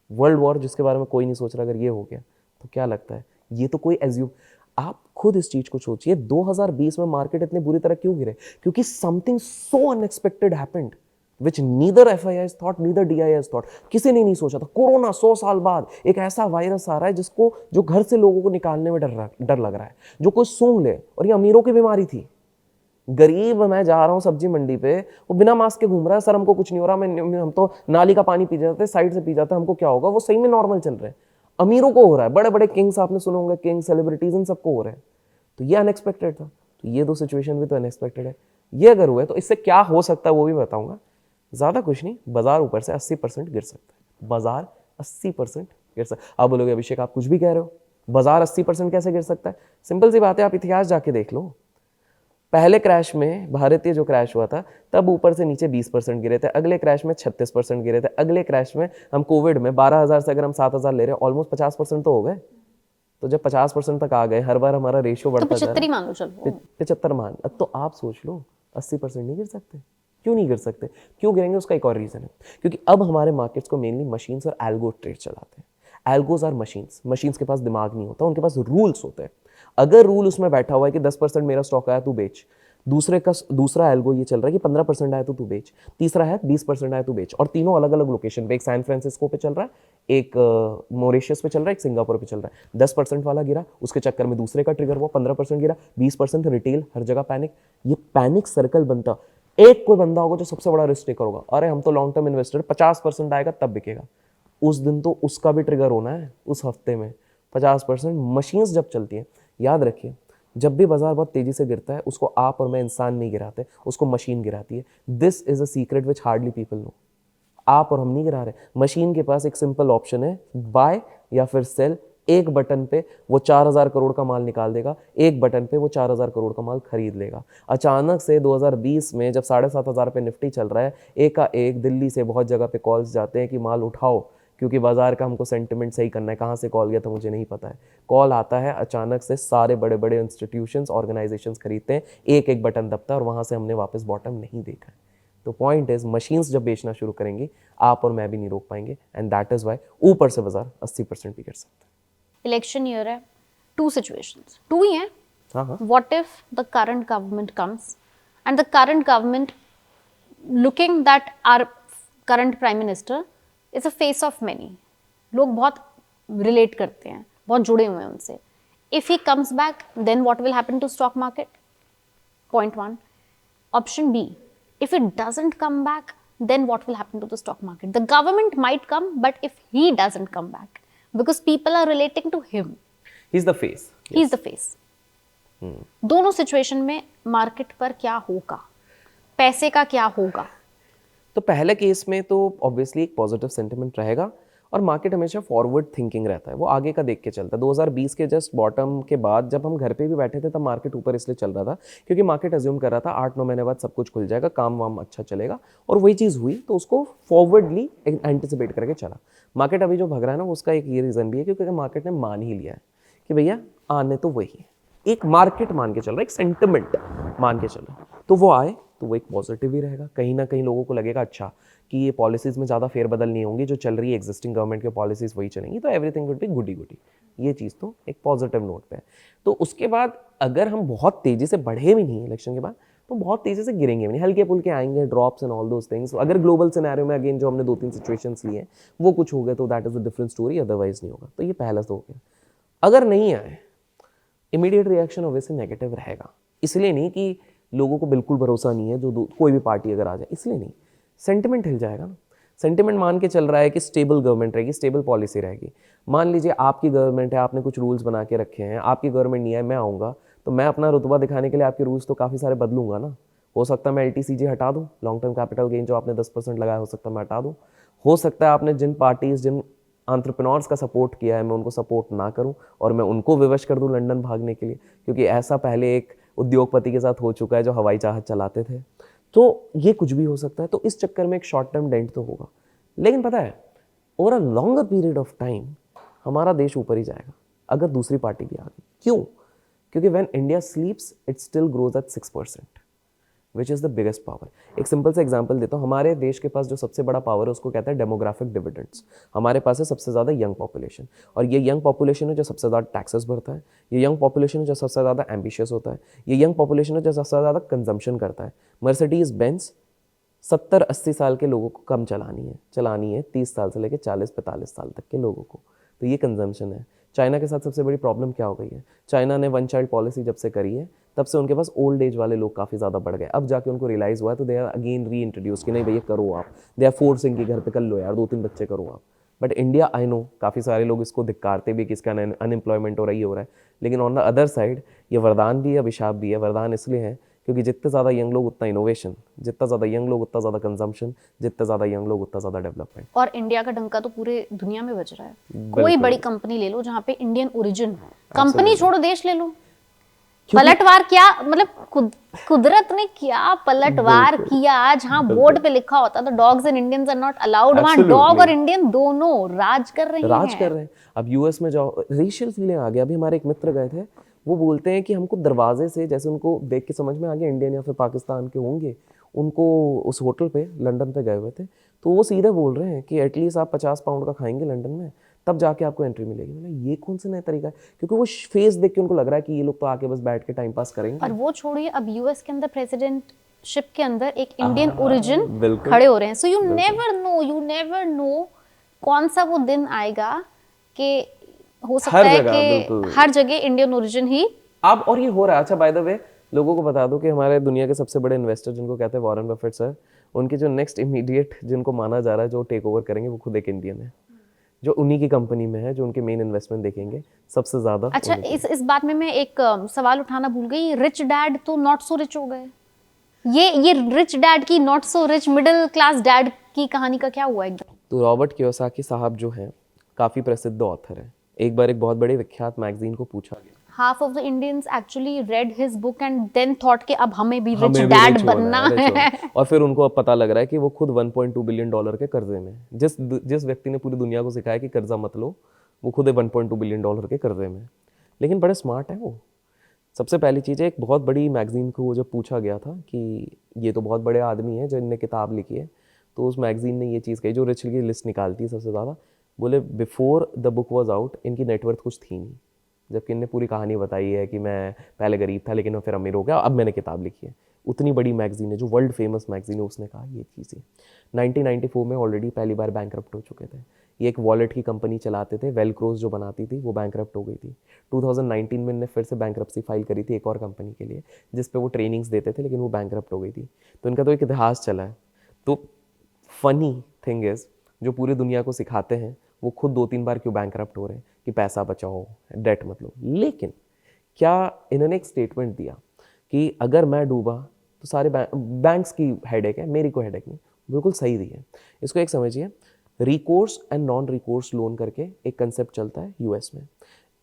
वर्ल्ड वॉर जिसके बारे में कोई नहीं सोच रहा, अगर ये हो गया तो क्या लगता है? ये तो कोई एज्यूम, आप खुद इस चीज़ को सोचिए, 2020 में मार्केट इतनी बुरी तरह क्यों गिरे? क्योंकि समथिंग सो अनएक्सपेक्टेड हैपेंड विच neither FIIs thought, neither DIIs thought. किसी ने नहीं सोचा था कोरोना 100 साल बाद एक ऐसा वायरस आ रहा है जिसको, जो घर से लोगों को निकालने में डर लग रहा है, जो कोई सूंघ ले। और ये अमीरों की बीमारी थी। गरीब, मैं जा रहा हूँ सब्जी मंडी पे, वो बिना मास्क के घूम रहा है, सर हमको कुछ नहीं हो रहा, हम तो नाली का पानी पी जाते, साइड से पी जाते, हमको क्या होगा? वो सही में नॉर्मल चल रहे हैं। अमीरों को हो रहा है, बड़े बड़े किंग्स आपने सुने होंगे, किंग सेलिब्रिटीज, इन सबको हो रहे हैं। तो ये अनएक्सपेक्टेड था। तो ये 2 सिचुएशन भी तो अनएक्सपेक्टेड है। ये अगर हुए तो इससे क्या हो सकता है वो भी बताऊंगा। ज़्यादा कुछ नहीं, बाजार ऊपर से 80% गिर सकता है। बाजार 80% गिर सकता है। आप बोलोगे अभिषेक आप कुछ भी कह रहे हो, बाजार 80% कैसे गिर सकता है? सिंपल सी बात है, आप इतिहास जाके देख लो। पहले क्रैश में, भारतीय जो क्रैश हुआ था, तब ऊपर से नीचे 20% गिरे थे, अगले क्रैश में 36% गिरे थे, अगले क्रैश में हम कोविड में 12,000 से अगर हम 7,000 ले रहे हैं, ऑलमोस्ट 50% तो हो गए। तो जब 50% तक आ गए, हर बार हमारा रेशियो तो बढ़ता जा 75 ही रहा मान लो, चलो। है। 75 मान, अब तो आप सोच लो 80% नहीं गिर सकते? क्यों नहीं गिर सकते? क्यों गिरेंगे? उसका एक और रीज़न है, क्योंकि अब हमारे मार्केट्स को मेनली मशीन्स और एल्गो ट्रेड चलाते हैं। एल्गोज आर मशीन्स, मशीन्स के पास दिमाग नहीं होता, उनके पास रूल्स होते हैं। अगर रूल उसमें बैठा हुआ है कि 10% मेरा स्टॉक आया तू बेच, दूसरा एल्गो ये चल रहा है कि 15% आया तो तू बेच, तीसरा है 20% आया तू बेच, और तीनों अलग अलग लोकेशन पे, एक सैन फ्रांसिस्को पे चल रहा है, एक मॉरिशस पे चल रहा है, एक सिंगापुर पे चल रहा है। 10% वाला गिरा, उसके चक्कर में दूसरे का ट्रिगर हुआ, 15% गिरा, 20% रिटेल, हर जगह पैनिक। ये पैनिक सर्कल बनता। एक कोई बंदा होगा जो सबसे बड़ा रिस्क टेकर होगा, अरे हम तो लॉन्ग टर्म इन्वेस्टर, 50% आएगा तब बिकेगा। उस दिन तो उसका भी ट्रिगर होना है, उस हफ्ते में 50%। मशीन्स जब चलती हैं, याद रखिए, जब भी बाजार बहुत तेजी से गिरता है, उसको आप और मैं इंसान नहीं गिराते, उसको मशीन गिराती है। This is a secret which hardly people know. आप और हम नहीं गिरा रहे, मशीन के पास एक सिंपल ऑप्शन है, बाय या फिर सेल। एक बटन पे वो 4,000 करोड़ का माल निकाल देगा, एक बटन पे वो 4,000 करोड़ का माल खरीद लेगा। अचानक से 2020 में जब 7,500 पे निफ्टी चल रहा है, एक का एक दिल्ली से बहुत जगह पे कॉल्स जाते हैं कि माल उठाओ, क्योंकि बाजार का हमको सेंटिमेंट सही करना है। कहाँ से कॉल गया था मुझे नहीं पता है, कॉल आता है अचानक से, सारे बड़े बड़े इंस्टीट्यूशंस, ऑर्गेनाइजेशंस खरीदते हैं, एक एक बटन दबता है, और वहाँ से हमने वापस बॉटम नहीं देखा है। तो पॉइंट इज मशीन्स जब बेचना शुरू करेंगी आप और मैं भी नहीं रोक पाएंगे, एंड दैट इज वाई ऊपर से बाजार 80% भी कर सकते हैं। इलेक्शन ईयर है, टू सिचुएशंस, टू ही हैं. हाँ हाँ What if the current government comes and the current government, looking that our current prime minister is a face of many, लोग बहुत relate करते हैं, बहुत जुड़े हुए हैं उनसे. If he comes back, then what will happen to stock market? Point one. Option B, if it doesn't come back, then what will happen to the stock market? The government might come, but if he doesn't come back, because people are relating to him, he's the face. he's the face. दोनों situation में market पर क्या होगा, पैसे का क्या होगा? तो पहले केस में तो ऑब्वियसली एक पॉजिटिव सेंटिमेंट रहेगा और मार्केट हमेशा फॉरवर्ड थिंकिंग रहता है, वो आगे का देख के चलता है। 2020 के जस्ट बॉटम के बाद जब हम घर पे भी बैठे थे तब मार्केट ऊपर इसलिए चल रहा था क्योंकि मार्केट अज्यूम कर रहा था 8-9 महीने बाद सब कुछ खुल जाएगा, काम वाम अच्छा चलेगा, और वही चीज़ हुई, तो उसको फॉरवर्डली एंटिसिपेट करके चला। मार्केट अभी जो भग रहा है ना उसका एक ये रीज़न भी है क्योंकि मार्केट ने मान ही लिया है कि भैया आने तो वही है, एक मार्केट मान के चल रहा है, एक सेंटिमेंट मान के चल रहा है, तो वो आए तो वो एक पॉजिटिव ही रहेगा। कहीं ना कहीं लोगों को लगेगा अच्छा कि ये पॉलिसीज़ में ज़्यादा फेरबदल नहीं होंगी, जो चल रही है एग्जिस्टिंग गवर्नमेंट के पॉलिसीज़ वही चलेंगी, तो एवरीथिंग वुड बी गुडी गुडी। ये चीज़ तो एक पॉजिटिव नोट पे है। तो उसके बाद अगर हम बहुत तेज़ी से बढ़े भी नहीं इलेक्शन के बाद तो बहुत तेज़ी से गिरेंगे भी नहीं, हल्के फुल्के आएंगे drops and all those things. अगर ग्लोबल सिनेरियो में अगेन जो हमने 2-3 सिचुएशंस लिए हैं वो कुछ हो गए तो that is a different story, otherwise नहीं होगा। तो ये पहला तो हो गया। अगर नहीं आए इमीडिएट रिएक्शन ऑब्वियसली नेगेटिव रहेगा, इसलिए नहीं कि लोगों को बिल्कुल भरोसा नहीं है जो कोई भी पार्टी अगर आ जाए, इसलिए नहीं, सेंटिमेंट हिल जाएगा ना। सेंटिमेंट मान के चल रहा है कि स्टेबल गवर्नमेंट रहेगी, स्टेबल पॉलिसी रहेगी। मान लीजिए आपकी गवर्नमेंट है, आपने कुछ रूल्स बना के रखे हैं, आपकी गवर्नमेंट नहीं है, मैं आऊँगा तो मैं अपना रुतबा दिखाने के लिए आपके रूल्स तो काफ़ी सारे बदलूंगा ना। हो सकता है मैं LTCG हटा दूँ, लॉन्ग टर्म कैपिटल गेन जो आपने 10% लगाया, हो सकता है मैं हटा दूँ। हो सकता है आपने जिन पार्टीज जिन एंटरप्रेन्योर्स का सपोर्ट किया है मैं उनको सपोर्ट ना करूं और मैं उनको विवश कर दूं लंदन भागने के लिए, क्योंकि ऐसा पहले एक उद्योगपति के साथ हो चुका है जो हवाई जहाज चलाते थे। तो ये कुछ भी हो सकता है, तो इस चक्कर में एक शॉर्ट टर्म डेंट तो होगा, लेकिन पता है over a longer period of time हमारा देश ऊपर ही जाएगा अगर दूसरी पार्टी भी आ गई। क्यों? क्योंकि when India sleeps it still grows at 6%, which is the biggest power. एक सिंपल सा एग्जांपल देता हूँ, हमारे देश के पास जो सबसे बड़ा पावर है उसको कहते हैं डेमोग्राफिक डिविडेंड्स। हमारे पास है सबसे ज़्यादा यंग पॉपुलेशन, और ये यंग पॉपुलेशन है जो सबसे ज़्यादा टैक्सेस भरता है, ये यंग पॉपुलेशन है जो सबसे ज़्यादा एम्बिशियस होता है, ये यंग पॉपुलेशन है जो सबसे ज़्यादा कंजम्पशन करता है। मर्सिडीज बेंज 70-80 साल के लोगों को कम चलानी है 30 साल से लेकर 40-45 साल तक के लोगों को, तो ये कंजम्पशन है। चाइना के साथ सबसे बड़ी प्रॉब्लम क्या हो गई है, चाइना ने 1 चाइल्ड पॉलिसी जब से करी है तब से उनके पास ओल्ड एज वाले लोग काफ़ी ज़्यादा बढ़ गए। अब जाके उनको रियलाइज़ हुआ है तो दे आर अगेन री इंट्रोड्यूस कि नहीं भैया करो आप, दे आर फोर्सिंग कि घर पे कर लो यार, 2-3 बच्चे करो आप। बट इंडिया आई नो काफ़ी सारे लोग इसको धिक्कारते भी कि इसका अनएम्प्लॉयमेंट हो रहा है, लेकिन ऑन द अदर साइड ये वरदान भी है, अभिशाप भी है। वरदान इसलिए है क्योंकि जितने ज़्यादा यंग लोग उतना इनोवेशन, जितना ज़्यादा यंग लोग उतना ज़्यादा कंजम्पशन, जितने ज़्यादा यंग लोग उतना ज़्यादा डेवलपमेंट। और इंडिया का डंका तो पूरे दुनिया में बज रहा है। कोई बड़ी कंपनी ले लो जहाँ पे इंडियन ओरिजिन, कंपनी छोड़ो देश ले लो, पलटवार क्या मतलब कुदरत ने क्या पलटवार किया। जहाँ बोर्ड पे लिखा होता था dogs and Indians are not allowed, वहाँ डॉग और इंडियन दोनों राज कर रहे हैं। अब यूएस में जाओ, रेशियल फीलिंग आ गया। अभी हमारे एक मित्र गए थे, वो बोलते हैं कि हमको दरवाजे से जैसे उनको देख के समझ में आ गया इंडियन या फिर पाकिस्तान के होंगे, उनको उस होटल पे लंदन पे गए हुए थे तो वो सीधे बोल रहे हैं कि एटलीस्ट आप 50 पाउंड का खाएंगे लंदन में तब जाके आपको एंट्री मिलेगी। मतलब ये कौन सा नया तरीका है, क्योंकि वो फेस देख के उनको लग रहा है कि ये लोग तो आके बस बैठ के टाइम पास करेंगे। और वो छोड़िए, अब यूएस के अंदर प्रेसिडेंटशिप के अंदर एक इंडियन ओरिजिन खड़े हो रहे हैं। सो यू नेवर नो कौन सा वो दिन आएगा कि हो सकता है कि हर जगह इंडियन ओरिजिन ही अब, और ये हो रहा है। अच्छा बाय द वे लोगों को बता दो कि हमारे दुनिया के सबसे बड़े इन्वेस्टर जिनको कहते हैं वॉरेन बफेट सर, उनके जो नेक्स्ट इमीडिएट जिनको माना जा रहा है जो टेक ओवर करेंगे वो खुद एक इंडियन है, जो उन्हीं की कंपनी में है, जो उनके मेन इन्वेस्टमेंट देखेंगे सबसे ज्यादा। अच्छा इस बात में मैं एक सवाल उठाना भूल गई, रिच डैड तो नॉट सो रिच हो गए। ये रिच डैड की not so rich middle class dad की कहानी का क्या हुआ एकदम? तो रॉबर्ट कियोसाकी साहब जो हैं काफी प्रसिद्ध ऑथर हैं। एक बार एक बहुत बड़े विख्यात मैगजीन को पूछा गया, half of the Indians actually read his book and then thought कि अब हमें भी रिच डैड बनना है। और फिर उनको अब पता लग रहा है कि वो खुद $1.2 बिलियन के कर्जे में। जिस व्यक्ति ने पूरी दुनिया को सिखाया कि कर्जा मत लो, वो खुद $1.2 बिलियन के कर्जे में। लेकिन बड़े स्मार्ट है वो, सबसे पहली चीज़ है, एक बहुत बड़ी मैगज़ीन को जब पूछा गया था कि ये तो बहुत बड़े आदमी हैं जिनने किताब लिखी है, तो उस मैगज़ीन ने ये चीज़ कही, जो रिच की लिस्ट निकालती है सबसे ज़्यादा, बोले before the book was out इनकी नेटवर्थ कुछ थी नहीं, जबकि इनने पूरी कहानी बताई है कि मैं पहले गरीब था लेकिन मैं फिर अमीर हो गया, अब मैंने किताब लिखी है। उतनी बड़ी मैगज़ीन है, जो वर्ल्ड फेमस मैगज़ीन है, उसने कहा ये चीज़ें। 1994 में ऑलरेडी पहली बार बैंकरप्ट हो चुके थे। ये एक वॉलेट की कंपनी चलाते थे, वेलक्रोस जो बनाती थी, वो बैंकरप्ट हो गई थी। 2019 में इनने फिर से बैंकरप्सी फाइल करी थी एक और कंपनी के लिए, जिस पे वो ट्रेनिंग्स देते थे, लेकिन वो बैंकरप्ट हो गई थी। तो इनका तो एक इतिहास चला है। तो फनी थिंग इज़, जो पूरी दुनिया को सिखाते हैं, वो खुद 2-3 बार क्यों बैंकरप्ट हो रहे हैं कि पैसा बचाओ, डेट मत लो। लेकिन क्या इन्होंने एक स्टेटमेंट दिया कि अगर मैं डूबा तो सारे बैंक्स की हेडेक है, मेरी कोई हेडेक नहीं। बिल्कुल सही दी है। इसको एक समझिए, recourse and non recourse loan करके एक कंसेप्ट चलता है यूएस में।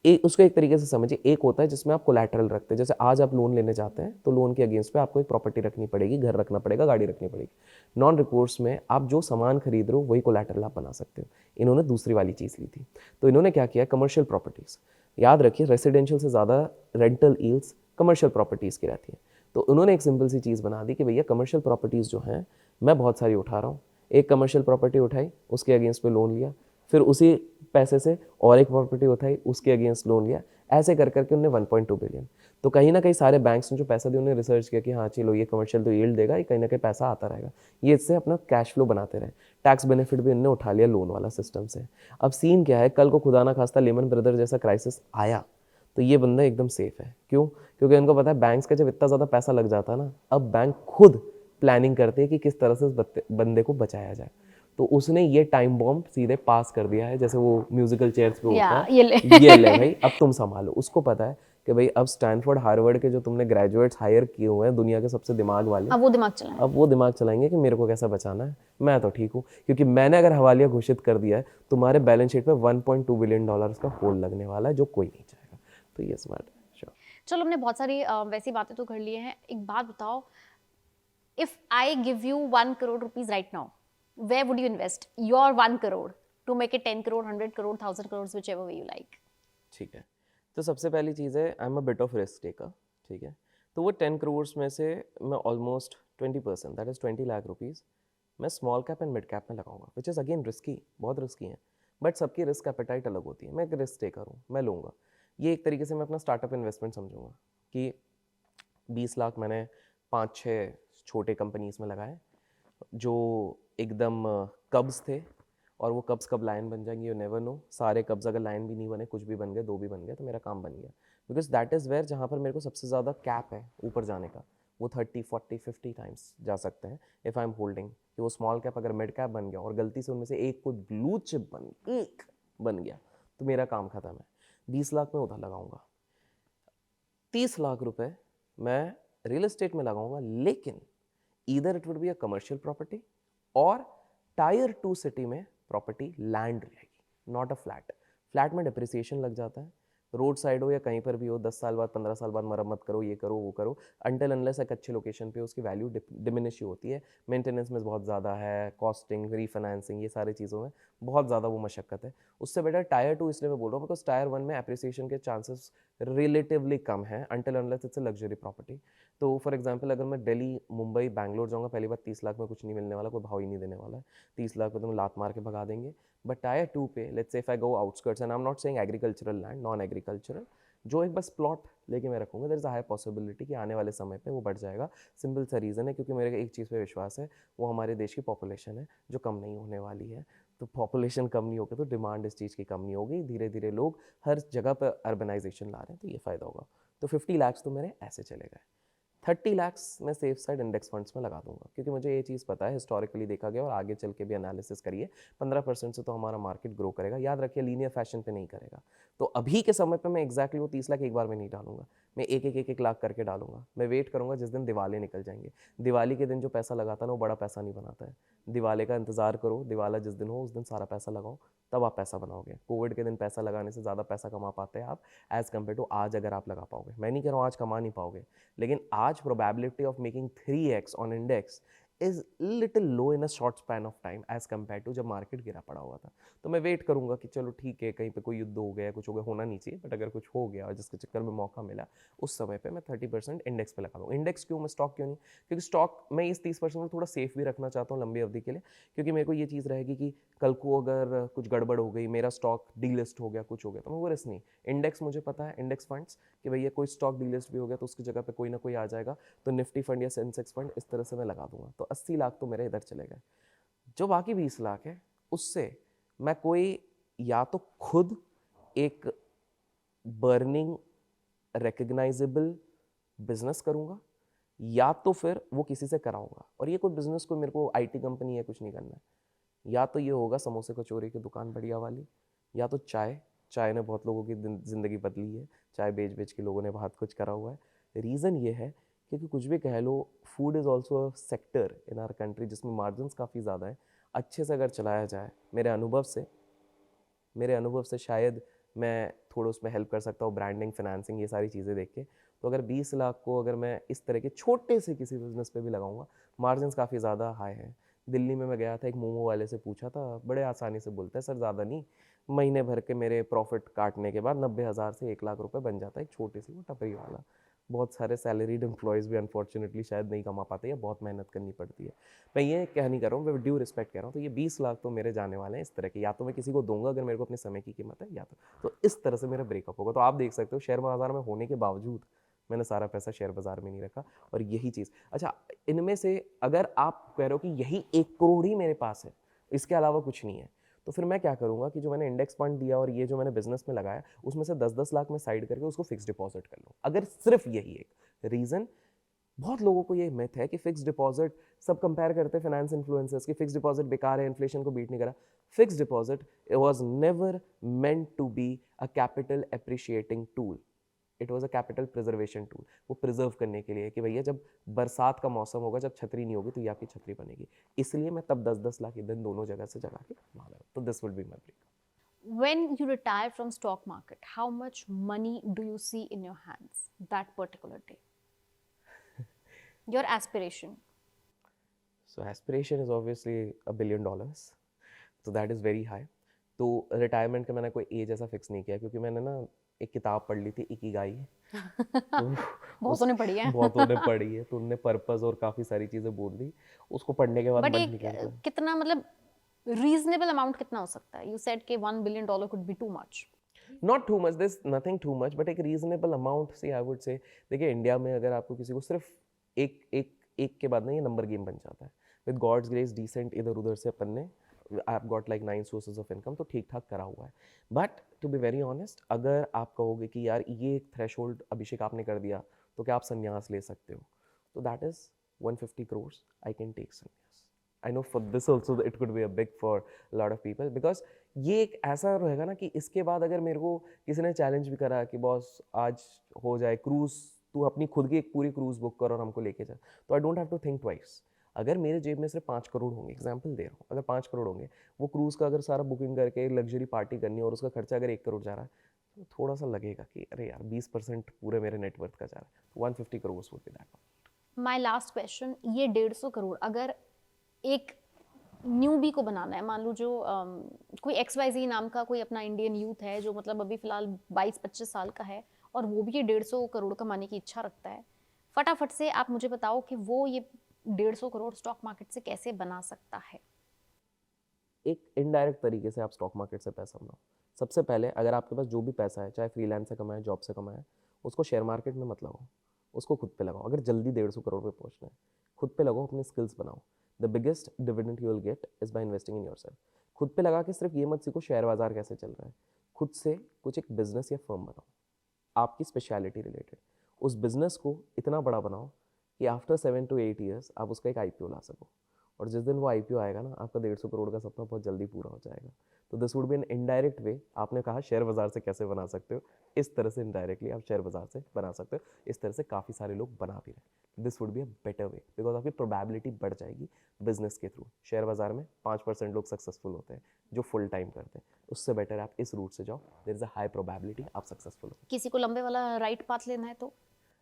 एक उसको एक तरीके से समझिए, एक होता है जिसमें आप कोलैटरल रखते हैं, जैसे आज आप लोन लेने जाते हैं तो लोन के अगेंस्ट पे आपको एक प्रॉपर्टी रखनी पड़ेगी, घर रखना पड़ेगा, गाड़ी रखनी पड़ेगी। नॉन रिकोर्स में आप जो सामान खरीद रहे हो वही कोलैटरल आप बना सकते हो। इन्होंने दूसरी वाली चीज़ ली थी। तो इन्होंने क्या किया, कमर्शियल प्रॉपर्टीज़, याद रखिए रेसिडेंशियल से ज़्यादा रेंटल ईल्ड्स कमर्शियल प्रॉपर्टीज़ की रहती है। तो उन्होंने एक सिंपल सी चीज़ बना दी कि भैया कमर्शियल प्रॉपर्टीज़ जो हैं मैं बहुत सारी उठा रहा हूँ। एक कमर्शियल प्रॉपर्टी उठाई, उसके अगेंस्ट पे लोन लिया, फिर उसी पैसे से और एक प्रॉपर्टी उठाई, उसके अगेंस्ट लोन लिया, ऐसे कर करके उन्होंने 1.2 बिलियन। तो कहीं ना कहीं सारे बैंक्स ने जो पैसा दिया, उन्होंने रिसर्च किया कि हाँ चलो ये कमर्शियल तो यील्ड देगा, ये कहीं ना कहीं पैसा आता रहेगा, ये इससे अपना कैश फ्लो बनाते रहे। टैक्स बेनिफिट भी इन्होंने उठा लिया लोन वाला सिस्टम से। अब सीन क्या है, कल को खुदा ना खास्ता लेमन ब्रदर जैसा क्राइसिस आया तो ये बंदा एकदम सेफ है। क्यों? क्योंकि उनको पता है बैंक्स का जब इतना ज़्यादा पैसा लग जाता है ना, अब बैंक खुद प्लानिंग करते हैं कि किस तरह से इस बंदे को बचाया जाए। तो उसने ये टाइम बॉम्ब सीधे पास कर दिया है, जैसे वो म्यूजिकल चेयर्स पे होता है, ये ले ये ले भाई अब तुम संभालो। उसको पता है कि भाई अब स्टैनफोर्ड हार्वर्ड के जो तुमने ग्रेजुएट्स हायर किए हुए हैं, दुनिया के सबसे दिमाग वाले, अब वो दिमाग चलाएं। अब वो दिमाग चलाएंगे कि मेरे को कैसा बचाना है, मैं तो ठीक हूँ। क्योंकि मैंने अगर हवालिया घोषित कर दिया है, तुम्हारे बैलेंस शीट पे $1.2 बिलियन का होल लगने वाला है, जो कोई नहीं चाहेगा। तो ये स्मार्ट है। श्योर। चलो हमने बहुत सारी वैसी बातें तो कर ली हैं। एक बात बताओ, if I give you 1 crore rupees right now, where would you invest your 1 crore to make it 10 crore, 100 crore, 1000 crore, whichever way you like? ठीक है, तो सबसे पहली चीज़ है, I am a bit of risk taker. ठीक है, तो वो 10 करोड़ में से मैं almost 20%, that is 20 lakh rupees, मैं small cap and mid cap में लगाऊंगा, विच इज़ अगेन रिस्की, बहुत रिस्की है। बट सबकी रिस्क एपेटाइट अलग होती है। मैं एक रिस्क टेकर हूँ, मैं लूँगा। ये एक तरीके से मैं अपना स्टार्टअप इन्वेस्टमेंट समझूंगा कि 20 लाख मैंने 5-6 छोटे कंपनीज में लगाए, जो एकदम कब्ज़ थे, और वो कब्ज़ कब लायन बन जाएंगे यू नेवर नो। सारे कब्ज़ अगर लायन भी नहीं बने, कुछ भी बन गए, 2 भी बन गए, तो मेरा काम बन गया। बिकॉज दैट इज़ वेयर जहाँ पर मेरे को सबसे ज़्यादा कैप है ऊपर जाने का, वो 30, 40, 50 टाइम्स जा सकते हैं इफ़ आई एम होल्डिंग। कि वो स्मॉल कैप अगर मिड कैप बन गया और गलती से उनमें से एक कोई ब्लू चिप बन गया, तो मेरा काम ख़त्म है। 20 लाख में उधर लगाऊंगा, 30 लाख रुपए मैं रियल एस्टेट में लगाऊंगा, लेकिन either it would be a commercial property और टायर 2 सिटी में प्रॉपर्टी लैंड रहेगी, नॉट अ फ्लैट। फ्लैट में डिप्रिसिएशन लग जाता है, रोड साइड हो या कहीं पर भी हो, 10 साल बाद 15 साल बाद मरम्मत करो, ये करो वो करो, अनटिल अनलेस एक अच्छे लोकेशन पे उसकी वैल्यू डिमिनिश ही होती है। मेंटेनेंस में बहुत ज़्यादा है, कॉस्टिंग, रीफाइनेंसिंग, ये सारी चीज़ों में बहुत ज़्यादा वो मशक्क़त है। उससे बेटर टायर 2 इसलिए मैं बोल रहा हूँ बिकॉज टायर 1 में अप्रिसिएशन के चांसेस रिलेटिवली कम है, until unless it's a luxury property. तो फॉर एग्जांपल अगर मैं दिल्ली, मुंबई, बैंगलोर जाऊँगा, पहली बार 30 लाख में कुछ नहीं मिलने वाला, कोई भाव ही नहीं देने वाला है। 30 लाख में तो लात मार के भगा देंगे। बट टायर 2 पे let's say if I go outskirts, and I am not saying agricultural land, non agricultural, जो एक बस प्लॉट लेके मैं रखूँगा, there is a high possibility कि आने वाले समय पे वो बढ़ जाएगा। सिंपल सा रीज़न है, क्योंकि मेरे एक चीज़ पे विश्वास है, वो हमारे देश की पॉपुलेशन है जो कम नहीं होने वाली है। तो पॉपुलेशन कम नहीं होगी तो डिमांड इस चीज़ की कम नहीं होगी, धीरे धीरे लोग हर जगह पर अर्बनाइजेशन ला रहे हैं, तो ये फ़ायदा होगा। तो 50 लाख तो मेरे ऐसे चले गए। 30 लाख्स मैं सेफ साइड इंडेक्स फंड्स में लगा दूंगा, क्योंकि मुझे ये चीज़ पता है, हिस्टोरिकली देखा गया और आगे चल के भी एनालिसिस करिए, 15% से तो हमारा मार्केट ग्रो करेगा। याद रखिए लीनियर फैशन पे नहीं करेगा। तो अभी के समय पे मैं एग्जैक्टली वो 30 लाख एक बार में नहीं डालूंगा, मैं एक लाख करके डालूंगा। मैं वेट करूंगा जिस दिन दिवाली निकल जाएंगे। दिवाली के दिन जो पैसा लगाता है ना, वो बड़ा पैसा नहीं बनाता है। दिवाली का इंतजार करो, दिवाला जिस दिन हो उस दिन सारा पैसा लगाओ, तब आप पैसा बनाओगे। कोविड के दिन पैसा लगाने से ज़्यादा पैसा कमा पाते हैं आप एज़ कम्पेयर टू आज अगर आप लगा पाओगे। मैं नहीं कह रहा हूँ आज कमा नहीं पाओगे, लेकिन आज probability of making 3x on index is little low in a short span of time as compare to जब मार्केट गिरा पड़ा हुआ था। तो मैं वेट करूंगा कि चलो ठीक है, कहीं पे कोई युद्ध हो गया, कुछ हो गया, होना नहीं चाहिए, बट अगर कुछ हो गया और जिसके चक्कर में मौका मिला, उस समय पे मैं 30% इंडेक्स पे लगा दूँ। इंडेक्स क्यों, मैं स्टॉक क्यों नहीं? क्योंकि स्टॉक मैं इस 30% को थोड़ा सेफ भी रखना चाहता हूँ लंबी अवधि के लिए, क्योंकि मेरे को ये चीज़ रहेगी कि कल को अगर कुछ गड़बड़ हो गई, मेरा स्टॉक डीलिस्ट हो गया, कुछ हो गया, तो मैं वो रिस्क नहीं। इंडेक्स मुझे पता है, इंडेक्स फंड्स, कि भैया कोई स्टॉक डीलिस्ट भी हो गया तो उसकी जगह पे कोई ना कोई आ जाएगा, तो निफ्टी फंड या सेंसेक्स फंड इस तरह से मैं लगा दूंगा। तो 80 लाख तो मेरे इधर चले गए। जो बाकी 20 लाख है, उससे मैं कोई या तो खुद एक बर्निंग रिकग्नाइजेबल बिजनेस करूंगा, या तो फिर वो किसी से कराऊंगा। और ये कोई बिजनेस, कोई मेरे को आईटी कंपनी है, कुछ नहीं करना है। या तो ये होगा समोसे कचौरी की दुकान बढ़िया वाली, या तो चाय। चाय ने बहुत लोगों की ज़िंदगी बदली है, चाय बेच बेच के लोगों ने बहुत कुछ करा हुआ है। रीज़न ये है क्योंकि कुछ भी कह लो, food is also a sector in our country जिसमें मार्जिन्स काफ़ी ज़्यादा है। अच्छे से अगर चलाया जाए, मेरे अनुभव से शायद मैं थोड़ा उसमें हेल्प कर सकता हूँ, ब्रांडिंग, फाइनेंसिंग, ये सारी चीज़ें देख के। तो अगर 20 लाख को अगर मैं इस तरह के छोटे से किसी बिजनेस पे भी लगाऊंगा, मार्जिन्स काफ़ी ज़्यादा हाई हैं। दिल्ली में मैं गया था, एक मोमो वाले से पूछा था, बड़े आसानी से बोलता है, सर ज़्यादा नहीं, महीने भर के मेरे प्रॉफिट काटने के बाद 90,000 से 1 लाख रुपए बन जाता है, एक छोटी सी वो टपरी वाला। बहुत सारे सैलरीड एम्प्लॉयज़ भी अनफॉर्चुनेटली शायद नहीं कमा पाते, या बहुत मेहनत करनी पड़ती है। मैं ये कह नहीं कर रहा हूँ, मैं ड्यू रिस्पेक्ट कह रहा हूँ। तो ये 20 लाख तो मेरे जाने वाले हैं इस तरह के, या तो मैं किसी को दूंगा अगर मेरे को अपने समय की कीमत है, या तो इस तरह से मेरा ब्रेकअप होगा। तो आप देख सकते हो, शेयर बाजार में होने के बावजूद मैंने सारा पैसा शेयर बाजार में नहीं रखा। और यही चीज़, अच्छा, इनमें से अगर आप कह रहे हो कि यही 1 करोड़ ही मेरे पास है, इसके अलावा कुछ नहीं है, तो फिर मैं क्या करूंगा कि जो मैंने इंडेक्स फंड दिया और ये जो मैंने बिजनेस में लगाया, उसमें से 10-10 लाख में साइड करके उसको फिक्स डिपॉजिट कर लूँ। अगर सिर्फ यही एक रीज़न, बहुत लोगों को ये मिथ है कि फिक्स डिपॉजिट, सब कंपेयर करते हैं फाइनेंस इन्फ्लुएंसर्स कि फिक्स डिपॉजिट बेकार है, इन्फ्लेशन को बीट नहीं करा। Fix deposit was never meant to be a capital appreciating tool, it was a capital preservation tool. वो प्रिजर्व करने के लिए कि भैया जब बरसात का मौसम होगा, जब छतरी नहीं होगी, तो ये आपकी छतरी बनेगी। इसलिए मैं तब 10-10 लाख ईंधन दोनों जगह से जगा के वहां लगा। तो this would be my break. When you retire from stock market, how much money do you see in your hands that particular day? Your aspiration. So aspiration is obviously $1 billion. So that is very high. तो retirement का मैंने कोई as ऐसा fix नहीं किया, क्योंकि मैंने ना एक किताब पढ़ ली थी, इकिगाई। तो बहुतों ने पढ़ी है। बहुतों ने पढ़ी है, तो उनने पर्पस और काफ़ी सारी चीज़ें बोल दी। उसको पढ़ने के बाद बट मन ये नहीं करता। कितना, मतलब रीजनेबल अमाउंट कितना हो सकता है? यू सेड कि $1 billion could be too much. Not too much, this nothing too much, but एक रीजनेबल अमाउंट से आई वुड से। देखिए, इंडिया में अगर आपको किसी को सिर्फ एक एक एक के बाद ना ये नंबर गेम बन जाता है। विद गॉड्स ग्रेस डिसेंट इधर उधर से अपन ने, I have got like 9 sources of income, तो ठीक ठाक करा हुआ है। But to be very honest, अगर आप कहोगे कि यार ये एक थ्रेशोल्ड अभिषेक आपने कर दिया, तो क्या आप संन्यास ले सकते हो? तो that is 150 crores, I can take संन्यास। I know for this also it could be a big for lot of people, because ये एक ऐसा रहेगा ना कि इसके बाद अगर मेरे को किसी ने चैलेंज भी करा कि बॉस आज हो जाए क्रूज, तू अपनी खुद की एक पूरी क्रूज बुक कर और हमको लेके जा, तो I don't have to think twice. अगर मेरे जेब में सिर्फ 5 करोड़ होंगे, एग्जाम्पल दे रहा हूँ, अगर 5 करोड़ होंगे, वो क्रूज का अगर सारा बुकिंग करके लग्जरी पार्टी करनी है और उसका खर्चा अगर 1 करोड़ जा रहा है, तो थोड़ा सा लगेगा कि अरे यार 20% पूरे मेरे नेटवर्थ का जा रहा है। तो 150 crores would be that. My last question, ये 150 करोड़ अगर एक न्यूबी को बनाना है, मान लो जो कोई XYZ नाम का कोई अपना इंडियन यूथ है जो मतलब अभी फिलहाल 22-25 साल का है, और वो भी ये 150 करोड़ कमाने की इच्छा रखता है, फटाफट से आप मुझे बताओ कि वो ये 150 करोड़ स्टॉक मार्केट से कैसे बना सकता है? एक इनडायरेक्ट तरीके से आप स्टॉक मार्केट से पैसा बनाओ। सबसे पहले, अगर आपके पास जो भी पैसा है, चाहे फ्रीलांस से कमाए, जॉब से कमाए, उसको शेयर मार्केट में मत लगाओ, उसको खुद पे लगाओ। अगर जल्दी 150 करोड़ पे पहुंचना है, खुद पे लगाओ, अपनी स्किल्स बनाओ। The biggest dividend you will get is by investing in yourself. खुद पे लगा के सिर्फ ये मत सीखो शेयर बाजार कैसे चल रहा है, खुद से कुछ एक बिजनेस या फर्म बनाओ आपकी स्पेशलिटी रिलेटेड। उस बिजनेस को इतना बड़ा बनाओ कि आफ्टर 7 to 8 years आप उसका एक IPO ला सको, और जिस दिन वो IPO आएगा ना, आपका 150 करोड़ का सपना बहुत जल्दी पूरा हो जाएगा। तो this would B an indirect way. आपने कहा शेयर बाजार से कैसे बना सकते हो, इस तरह से इनडायरेक्टली आप शेयर बाजार से बना सकते हो। इस तरह से काफ़ी सारे लोग बना भी रहे। This would be a better way, because आपकी प्रोबेबिलिटी बढ़ जाएगी बिजनेस के थ्रू। शेयर बाजार में 5% लोग सक्सेसफुल होते हैं जो फुल टाइम करते हैं, उससे बेटर आप इस रूट से जाओ, there is a high probability आप सक्सेसफुल हो। किसी को लंबे वाला राइट पाथ लेना है तो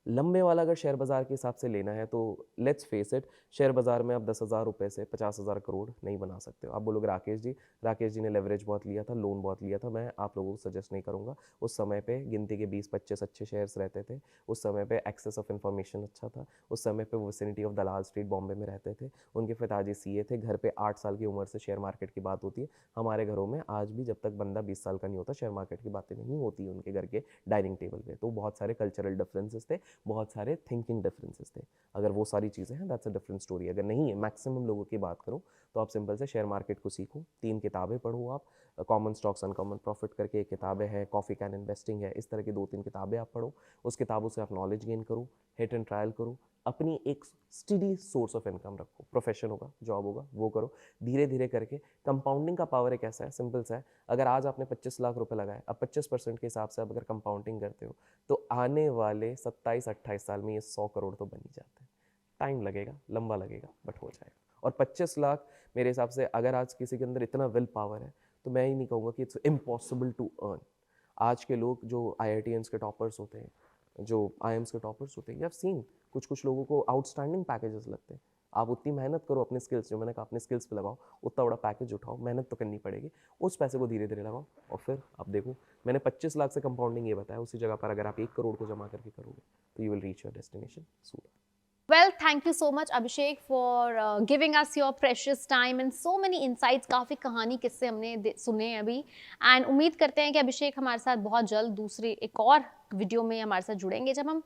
लंबे वाला अगर शेयर बाज़ार के हिसाब से लेना है तो लेट्स फेस इट, शेयर बाज़ार में आप 10,000 रुपये से 50,000 करोड़ नहीं बना सकते हो। आप बोलोगे राकेश जी ने लेवरेज बहुत लिया था, लोन बहुत लिया था। मैं आप लोगों को सजेस्ट नहीं करूँगा। उस समय पे गिनती के 20-25 अच्छे शेयर्स रहते थे। उस समय पे एक्सेस ऑफ इन्फॉर्मेशन अच्छा था। उस समय पे वो vicinity of Dalal street Bombay में रहते थे। उनके पिताजी सीए थे। घर पे 8 साल की उम्र से शेयर मार्केट की बात होती है। हमारे घरों में आज भी जब तक बंदा 20 साल का नहीं होता शेयर मार्केट की बातें नहीं होती उनके घर के डाइनिंग टेबल पे। तो बहुत सारे कल्चरल डिफरेंसेस थे, बहुत सारे थिंकिंग डिफरेंसेस थे। अगर वो सारी चीज़ें हैं दैट्स अ डिफरेंट स्टोरी। अगर नहीं है, मैक्सिमम लोगों की बात करूँ तो आप सिंपल से शेयर मार्केट को सीखो, 3 किताबें पढ़ो आप। कॉमन स्टॉक्स अनकॉमन प्रॉफिट करके एक किताबें हैं, कॉफ़ी कैन इन्वेस्टिंग है, इस तरह की 2-3 किताबें आप पढ़ो। उस किताबों से आप नॉलेज गेन करो, हिट एंड ट्रायल करो, अपनी एक स्टडी सोर्स ऑफ इनकम रखो। प्रोफेशन होगा, जॉब होगा, वो करो। धीरे धीरे करके कंपाउंडिंग का पावर एक ऐसा है, सिंपल सा है। अगर आज आपने 25 लाख रुपए लगाए, अब 25% के हिसाब से आप अगर कंपाउंडिंग करते हो तो आने वाले 27-28 साल में ये 100 करोड़ तो बन ही जाते हैं। टाइम लगेगा, लंबा लगेगा, बट हो जाएगा। और 25 लाख मेरे हिसाब से अगर आज किसी के अंदर इतना विल पावर है तो मैं ही नहीं कहूँगा कि इट्स इम्पॉसिबल टू अर्न। आज के लोग जो IITians के टॉपर्स होते हैं, जो IIMs के टॉपर्स होते हैं, यू हैव सीन कुछ लोगों को आउटस्टैंडिंग पैकेजेस लगते हैं। आप उतनी मेहनत करो अपने स्किल्स, जो मैंने कहा अपने स्किल्स पे लगाओ, उतना बड़ा पैकेज उठाओ, मेहनत तो करनी पड़ेगी, उस पैसे को धीरे धीरे लगाओ और फिर आप देखो। मैंने 25 लाख से कंपाउंडिंग ये बताया, उसी जगह पर अगर आप 1 करोड़ को जमा करके करोगे तो you will reach your destination soon. Well, thank you so much, Abhishek, for giving us your precious time and so many insights. काफ़ी कहानी किस्से हमने सुने हैं अभी एंड उम्मीद करते हैं कि अभिषेक हमारे साथ बहुत जल्द दूसरी एक और वीडियो में हमारे साथ जुड़ेंगे जब हम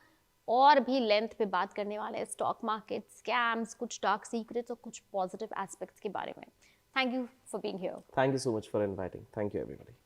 और भी लेंथ पे बात करने वाले हैं स्टॉक मार्केट, स्कैम्स, कुछ डार्क सीक्रेट्स और कुछ पॉजिटिव एस्पेक्ट्स के बारे में. Thank you for being here. Thank you so much for inviting. Thank you everybody.